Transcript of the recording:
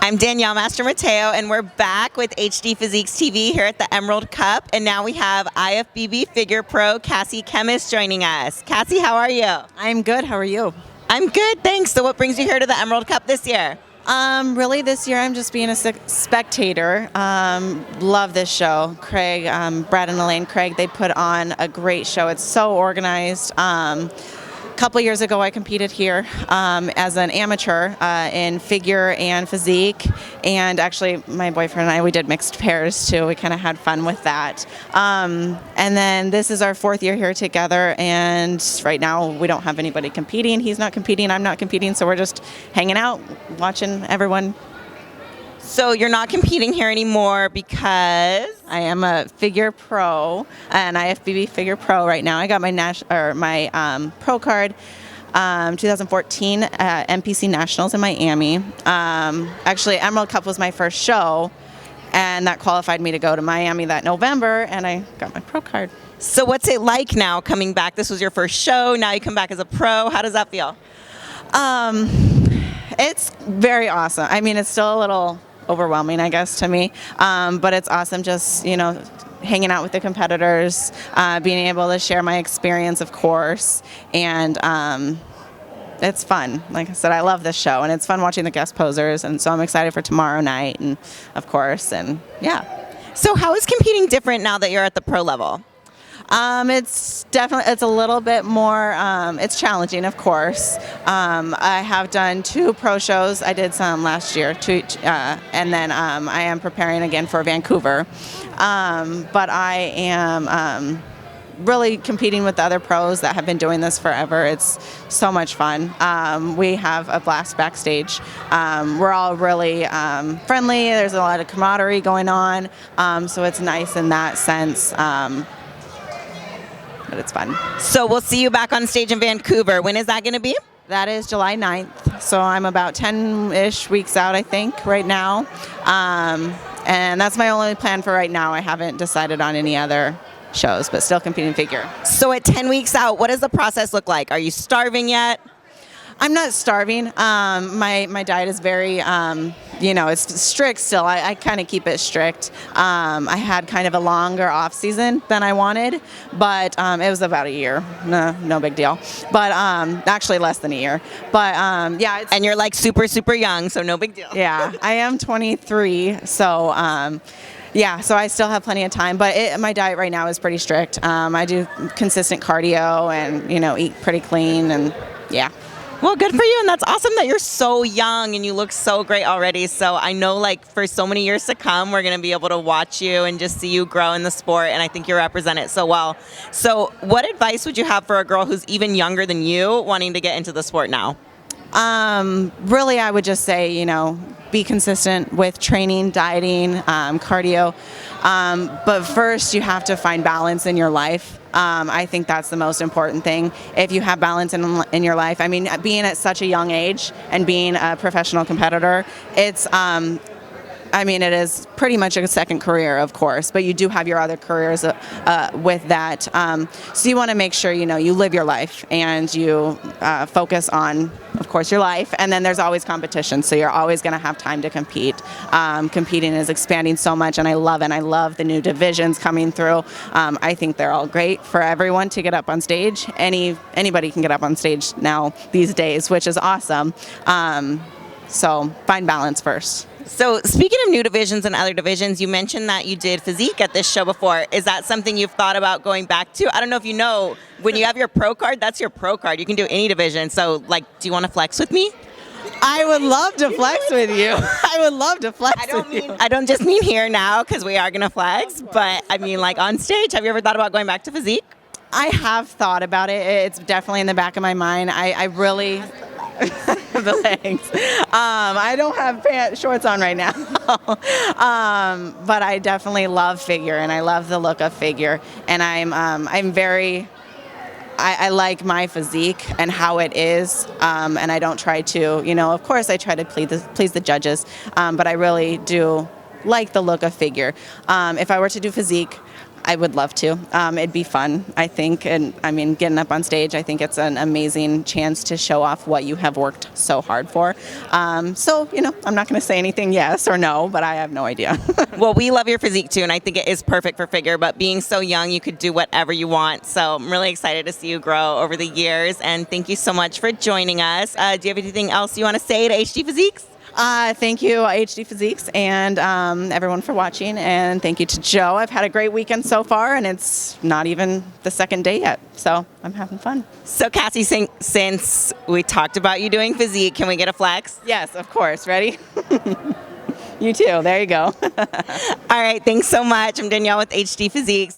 I'm Danielle Mastromatteo, and we're back with HDPhysiques TV here at the Emerald Cup, and now we have IFBB Figure Pro Kassie Kemmis joining us. Kassie, how are you? I'm good. How are you? I'm good, thanks. So what brings you here to the Emerald Cup this year? Really this year I'm just being a spectator. Love this show. Craig, Brad and Elaine Craig, they put on a great show. It's so organized. A couple years ago I competed here as an amateur in figure and physique, and actually my boyfriend and I, we did mixed pairs too. We kind of had fun with that. And then this is our 4th year here together, and right now we don't have anybody competing. He's not competing, I'm not competing, so we're just hanging out, watching everyone. So you're not competing here anymore because? I am a figure pro, an IFBB Figure Pro right now. I got my pro card 2014 MPC Nationals in Miami. Actually, Emerald Cup was my first show, and that qualified me to go to Miami that November, and I got my pro card. So what's it like now coming back? This was your first show, now you come back as a pro. How does that feel? It's very awesome. I mean, it's still a little overwhelming, I guess, to me, but it's awesome just, hanging out with the competitors, being able to share my experience, of course, and it's fun. Like I said, I love this show, and it's fun watching the guest posers, and so I'm excited for tomorrow night, and of course, and yeah. So how is competing different now that you're at the pro level? It's a little bit more, it's challenging, of course. I have done 2 pro shows. I did some last year, and then I am preparing again for Vancouver. But I am really competing with the other pros that have been doing this forever. It's so much fun. We have a blast backstage. We're all really friendly. There's a lot of camaraderie going on, so it's nice in that sense. But it's fun. So we'll see you back on stage in Vancouver. When is that going to be? That is July 9th. So I'm about 10-ish weeks out, I think, right now. And that's my only plan for right now. I haven't decided on any other shows, but still competing figure. So at 10 weeks out, what does the process look like? Are you starving yet? I'm not starving. My diet is very, it's strict still. I kind of keep it strict. I had kind of a longer off season than I wanted, but it was about a year. No big deal. But actually less than a year. But yeah. And you're like super, super young, so no big deal. Yeah, I am 23, so yeah, so I still have plenty of time, but my diet right now is pretty strict. I do consistent cardio and, eat pretty clean, and yeah. Well, good for you, and that's awesome that you're so young and you look so great already. So I know, for so many years to come, we're going to be able to watch you and just see you grow in the sport, and I think you represent it so well. So what advice would you have for a girl who's even younger than you wanting to get into the sport now? Really, I would just say, be consistent with training, dieting, cardio. But first, you have to find balance in your life. I think that's the most important thing. If you have balance in your life, I mean, being at such a young age and being a professional competitor, it's it is pretty much a second career, of course, but you do have your other careers with that. So you want to make sure, you live your life and you focus on, of course, your life. And then there's always competition, so you're always going to have time to compete. Competing is expanding so much, and I love it. I love the new divisions coming through. I think they're all great for everyone to get up on stage. Anybody can get up on stage now these days, which is awesome. So find balance first. So speaking of new divisions and other divisions, you mentioned that you did physique at this show before. Is that something you've thought about going back to? I don't know if you know, when you have your pro card, that's your pro card. You can do any division. So, do you want to flex with me? I would love to flex with you. I would love to flex with you. I don't just mean here now, because we are going to flex, but I mean on stage. Have you ever thought about going back to physique? I have thought about it. It's definitely in the back of my mind. I really... the legs. I don't have shorts on right now. But I definitely love figure, and I love the look of figure. And I'm very... I like my physique and how it is, and I don't try to, of course I try to please the judges, but I really do like the look of figure. If I were to do physique, I would love to. It'd be fun, I think. And I mean, getting up on stage, I think it's an amazing chance to show off what you have worked so hard for. So, I'm not going to say anything yes or no, but I have no idea. Well, we love your physique too, and I think it is perfect for figure, but being so young, you could do whatever you want. So I'm really excited to see you grow over the years, and thank you so much for joining us. Do you have anything else you want to say to HDPhysiques? Thank you, HDPhysiques, and everyone for watching. And thank you to Joe. I've had a great weekend so far, and it's not even the second day yet. So I'm having fun. So, Kassie, since we talked about you doing physique, can we get a flex? Yes, of course. Ready? You too. There you go. All right. Thanks so much. I'm Danielle with HDPhysiques.